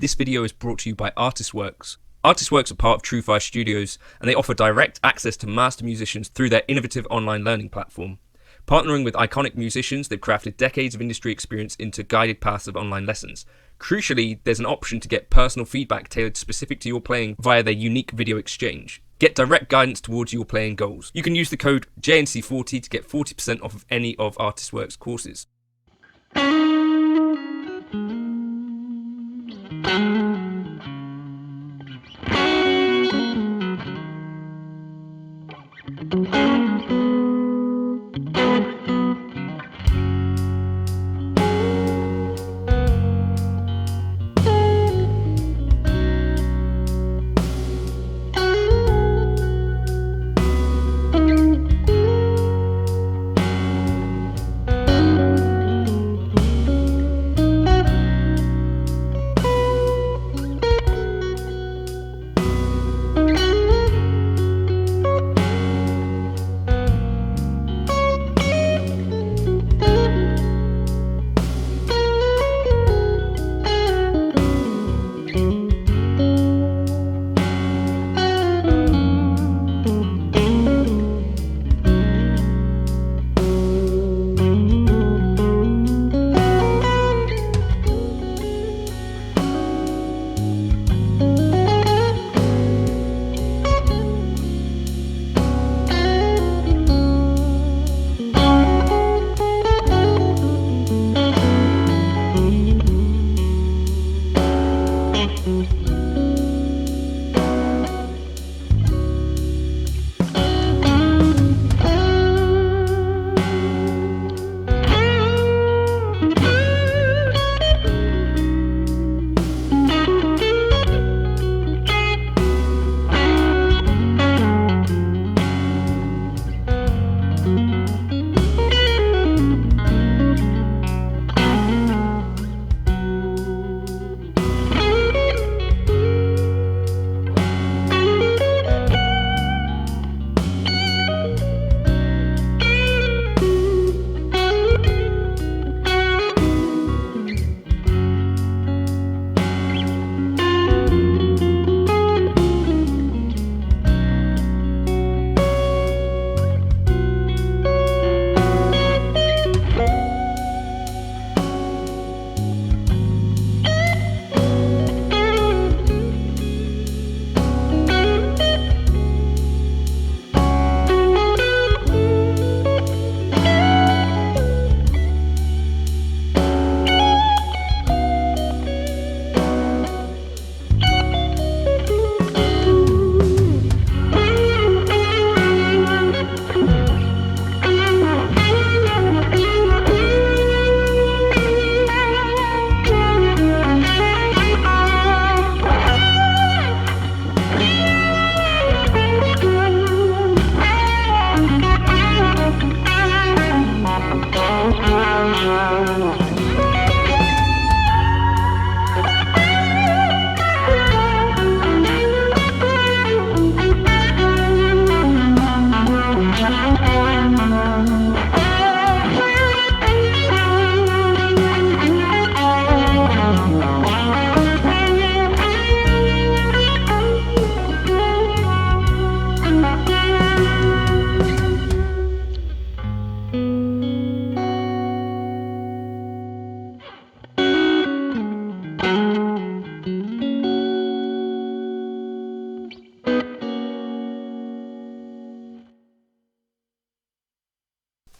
This video is brought to you by Artistworks. Artistworks are part of True5 Studios, and they offer direct access to master musicians through their innovative online learning platform. Partnering with iconic musicians, they've crafted decades of industry experience into guided paths of online lessons. Crucially, there's an option to get personal feedback tailored specific to your playing via their unique video exchange. Get direct guidance towards your playing goals. You can use the code JNC40 to get 40% off of any of Artistworks courses.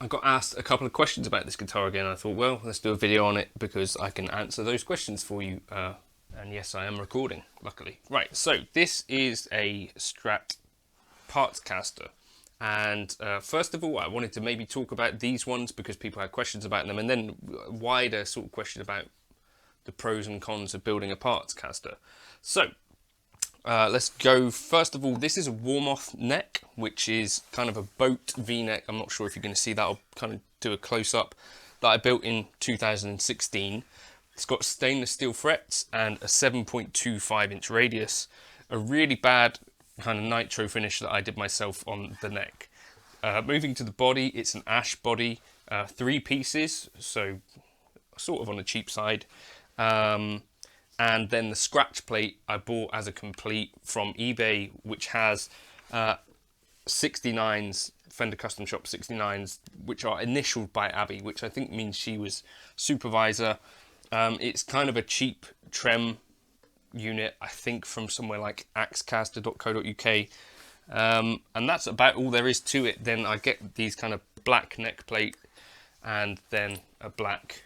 I got asked a couple of questions about this guitar again. I thought, well, let's do a video on it because I can answer those questions for you. And yes, I am recording, luckily. Right, so this is a Strat Partscaster. And first of all, I wanted to maybe talk about these ones because people had questions about them, and then a wider sort of question about the pros and cons of building a Partscaster. So let's go. First of all, this is a warm-off neck, which is kind of a boat V-neck. I'm not sure if you're going to see that. I'll kind of do a close-up that I built in 2016. It's got stainless steel frets and a 7.25 inch radius. A really bad kind of nitro finish that I did myself on the neck. Moving to the body, it's an ash body, 3 pieces, so sort of on the cheap side. and then the scratch plate I bought as a complete from eBay, which has 69s, Fender Custom Shop 69s, which are initialed by Abby, which I think means she was supervisor. It's kind of a cheap trem unit, I think, from somewhere like axecaster.co.uk. And that's about all there is to it. Then I get these kind of black neck plate and then a black,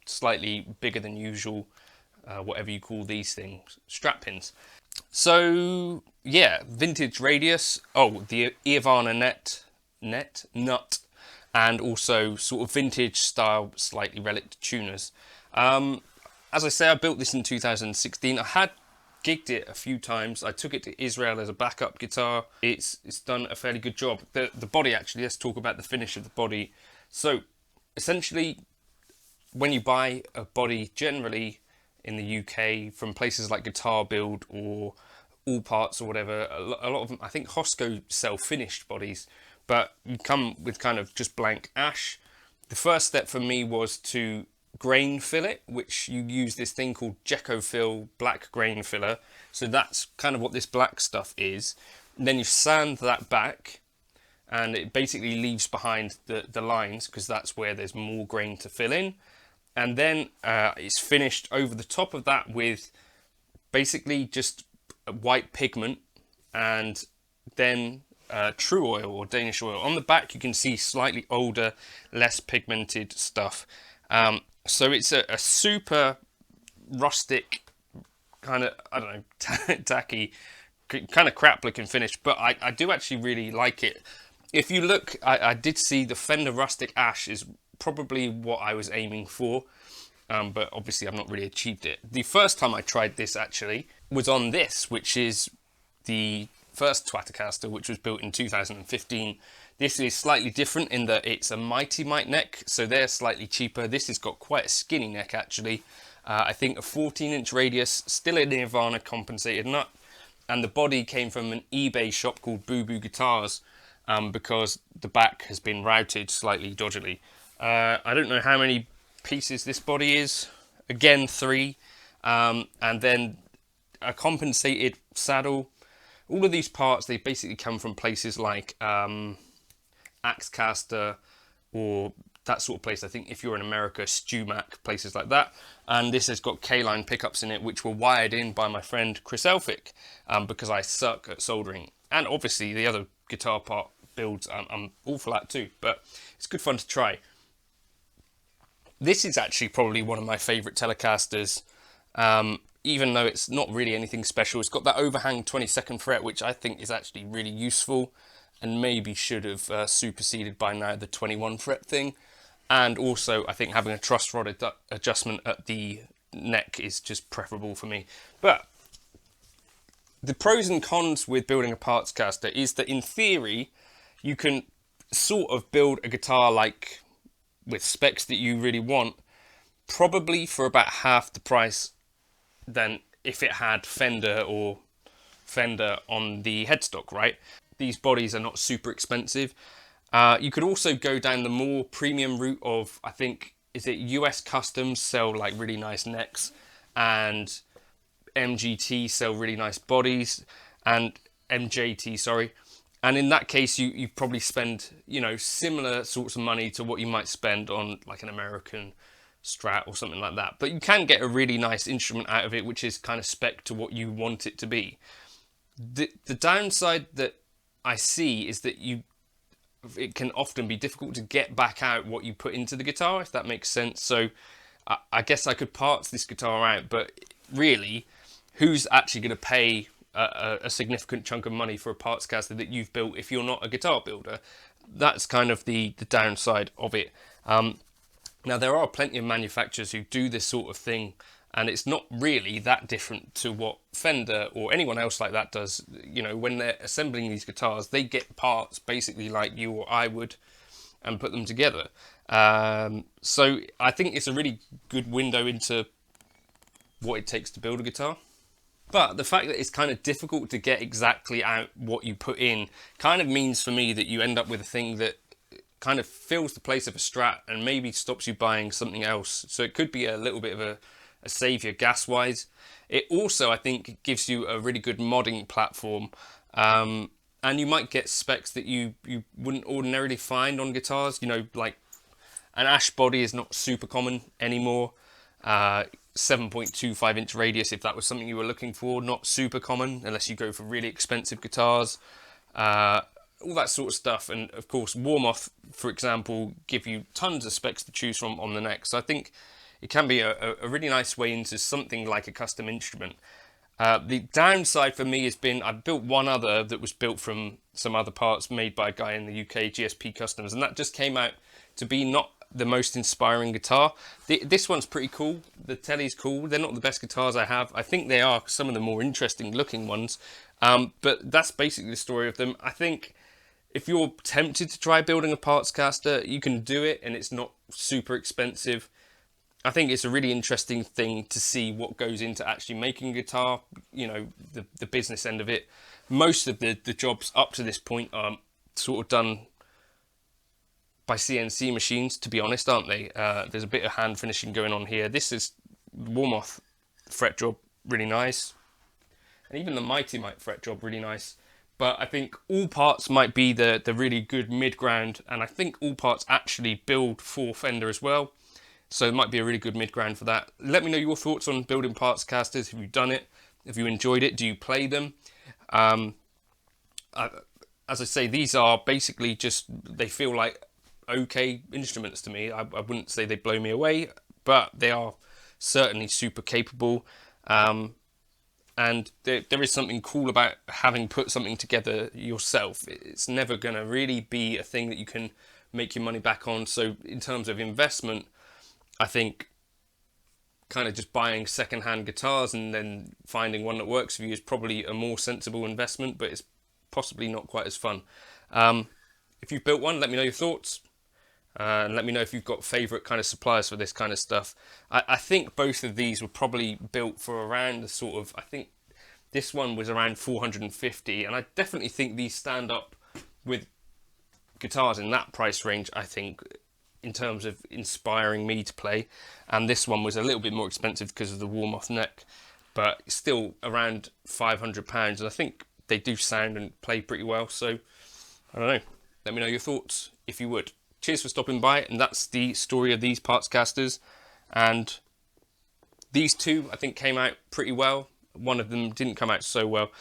slightly bigger than usual, whatever you call these things, strap pins. So yeah, vintage radius. Oh, the Ivana nut, and also sort of vintage style, slightly relic tuners. As I say, I built this in 2016. I had gigged it a few times. I took it to Israel as a backup guitar. It's done a fairly good job. The body, actually, let's talk about the finish of the body. So essentially, when you buy a body, generally in the UK from places like Guitar Build or All Parts or whatever, a lot of them, I think Hosco sell finished bodies, but you come with kind of just blank ash. The first step for me was to grain fill it, which you use this thing called Gecko Fill black grain filler. So that's kind of what this black stuff is. And then you sand that back, and it basically leaves behind the lines, because that's where there's more grain to fill in. And then it's finished over the top of that with basically just white pigment, and then true oil or Danish oil. On the back you can see slightly older, less pigmented stuff. So it's a super rustic, kind of, I don't know, tacky, kind of crap looking finish, but I do actually really like it. If you look, I did see the Fender Rustic Ash is probably what I was aiming for, but obviously I've not really achieved it. The first time I tried this actually was on this, which is the first Partscaster, which was built in 2015. This is slightly different in that it's a Mighty Mite neck, so they're slightly cheaper. This has got quite a skinny neck actually. I think a 14-inch radius, still a Nirvana compensated nut, and the body came from an eBay shop called Boo Boo Guitars, because the back has been routed slightly dodgily. I don't know how many pieces this body is. Again, 3, and then a compensated saddle. All of these parts, they basically come from places like Axecaster or that sort of place. I think if you're in America, StewMac, places like that. And this has got K-line pickups in it, which were wired in by my friend Chris Elphick, because I suck at soldering. And obviously the other guitar part builds, I'm awful at too, but it's good fun to try. This is actually probably one of my favourite Telecasters, even though it's not really anything special. It's got that overhang 22nd fret, which I think is actually really useful, and maybe should have superseded by now the 21 fret thing. And also I think having a truss rod adjustment at the neck is just preferable for me. But the pros and cons with building a Partscaster is that in theory you can sort of build a guitar like with specs that you really want, probably for about half the price than if it had Fender on the headstock, right? These bodies are not super expensive. You could also go down the more premium route of, I think, is it US Customs sell like really nice necks, and MGT sell really nice bodies, and MJT, sorry. And in that case, you probably spend, you know, similar sorts of money to what you might spend on like an American Strat or something like that. But you can get a really nice instrument out of it, which is kind of spec to what you want it to be. The downside that I see is that it can often be difficult to get back out what you put into the guitar, if that makes sense. So I guess I could parts this guitar out, but really, who's actually going to pay a significant chunk of money for a Partscaster that you've built if you're not a guitar builder? That's kind of the downside of it. Now, there are plenty of manufacturers who do this sort of thing, and it's not really that different to what Fender or anyone else like that does. You know, when they're assembling these guitars, they get parts basically like you or I would and put them together. So I think it's a really good window into what it takes to build a guitar. But the fact that it's kind of difficult to get exactly out what you put in kind of means for me that you end up with a thing that kind of fills the place of a Strat and maybe stops you buying something else. So it could be a little bit of a a saviour gas-wise. It also, I think, gives you a really good modding platform, and you might get specs that you wouldn't ordinarily find on guitars. You know, like an ash body is not super common anymore. 7.25 inch radius, if that was something you were looking for, not super common unless you go for really expensive guitars. All that sort of stuff. And of course, Warmoth, for example, give you tons of specs to choose from on the neck. So I think it can be a really nice way into something like a custom instrument. The downside for me has been I've built one other that was built from some other parts made by a guy in the UK, GSP Customs, and that just came out to be not the most inspiring guitar. This one's pretty cool. The Telly's cool. They're not the best guitars I have. I think they are some of the more interesting looking ones, but that's basically the story of them. I think if you're tempted to try building a Partscaster, you can do it, and it's not super expensive. I think it's a really interesting thing to see what goes into actually making a guitar, you know, the business end of it. Most of the jobs up to this point are sort of done by CNC machines, to be honest, aren't they? There's a bit of hand finishing going on here. This is Warmoth fret job, really nice. And even the Mighty Mite fret job, really nice. But I think All Parts might be the really good mid-ground, and I think All Parts actually build for Fender as well. So it might be a really good mid-ground for that. Let me know your thoughts on building Partscasters. Have you done it? Have you enjoyed it? Do you play them? As I say, these are basically just, they feel like okay instruments to me. I wouldn't say they blow me away, but they are certainly super capable. And there is something cool about having put something together yourself. It's never going to really be a thing that you can make your money back on. So in terms of investment, I think kind of just buying second-hand guitars and then finding one that works for you is probably a more sensible investment, but it's possibly not quite as fun. If you've built one, let me know your thoughts. And let me know if you've got favourite kind of suppliers for this kind of stuff. I think both of these were probably built for around the sort of, I think this one was around 450, and I definitely think these stand up with guitars in that price range, I think, in terms of inspiring me to play. And this one was a little bit more expensive because of the Warmoth neck, but still around £500, and I think they do sound and play pretty well. So I don't know, let me know your thoughts if you would. Cheers for stopping by, and that's the story of these Partscasters. And these two I think came out pretty well. One of them didn't come out so well.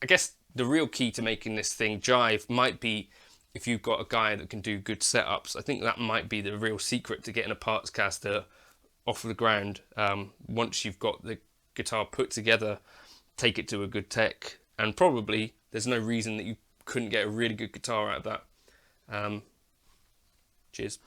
I guess the real key to making this thing jive might be if you've got a guy that can do good setups. I think that might be the real secret to getting a Partscaster off the ground. Once you've got the guitar put together, take it to a good tech, and probably there's no reason that you couldn't get a really good guitar out of that. Cheers.